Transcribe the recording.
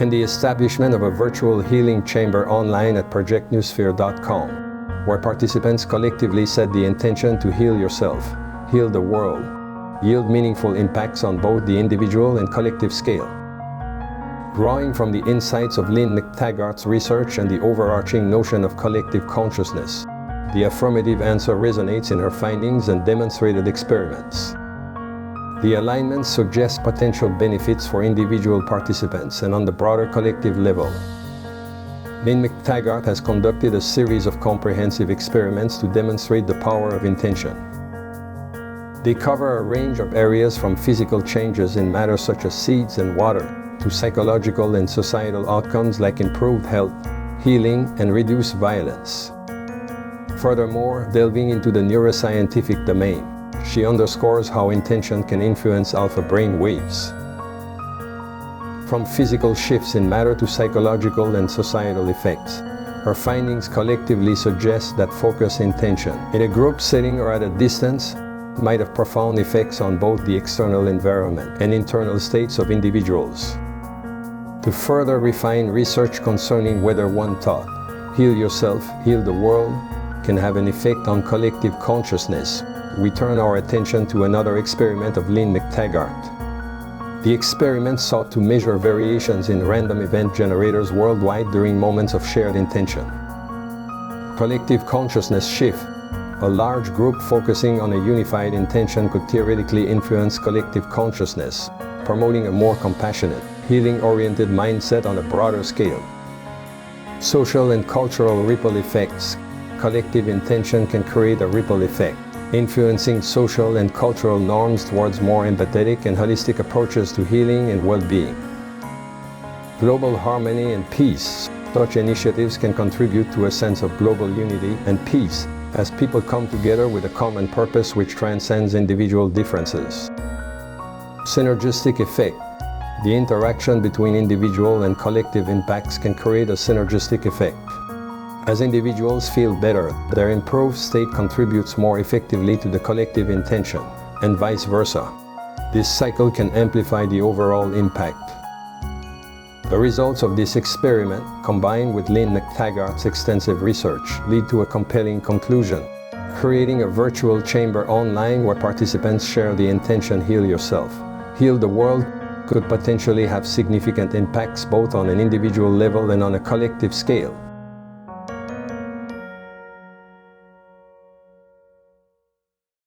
and the establishment of a virtual healing chamber online at projectnoosphere.com, where participants collectively set the intention to heal yourself, heal the world, yield meaningful impacts on both the individual and collective scale. Drawing from the insights of Lynne McTaggart's research and the overarching notion of collective consciousness, the affirmative answer resonates in her findings and demonstrated experiments. The alignment suggests potential benefits for individual participants and on the broader collective level. Lynne McTaggart has conducted a series of comprehensive experiments to demonstrate the power of intention. They cover a range of areas from physical changes in matter such as seeds and water, to psychological and societal outcomes like improved health, healing, and reduced violence. Furthermore, delving into the neuroscientific domain, she underscores how intention can influence alpha brain waves. From physical shifts in matter to psychological and societal effects, her findings collectively suggest that focused intention, in a group setting or at a distance, might have profound effects on both the external environment and internal states of individuals. To further refine research concerning whether one thought, heal yourself, heal the world, can have an effect on collective consciousness, we turn our attention to another experiment of Lynne McTaggart. The experiment sought to measure variations in random event generators worldwide during moments of shared intention. Collective consciousness shift. A large group focusing on a unified intention could theoretically influence collective consciousness, promoting a more compassionate, healing-oriented mindset on a broader scale. Social and cultural ripple effects. Collective intention can create a ripple effect, influencing social and cultural norms towards more empathetic and holistic approaches to healing and well-being. Global harmony and peace. Such initiatives can contribute to a sense of global unity and peace as people come together with a common purpose which transcends individual differences. Synergistic effect. The interaction between individual and collective impacts can create a synergistic effect. As individuals feel better, their improved state contributes more effectively to the collective intention, and vice versa. This cycle can amplify the overall impact. The results of this experiment, combined with Lynne McTaggart's extensive research, lead to a compelling conclusion. Creating a virtual chamber online where participants share the intention heal yourself, heal the world, could potentially have significant impacts both on an individual level and on a collective scale.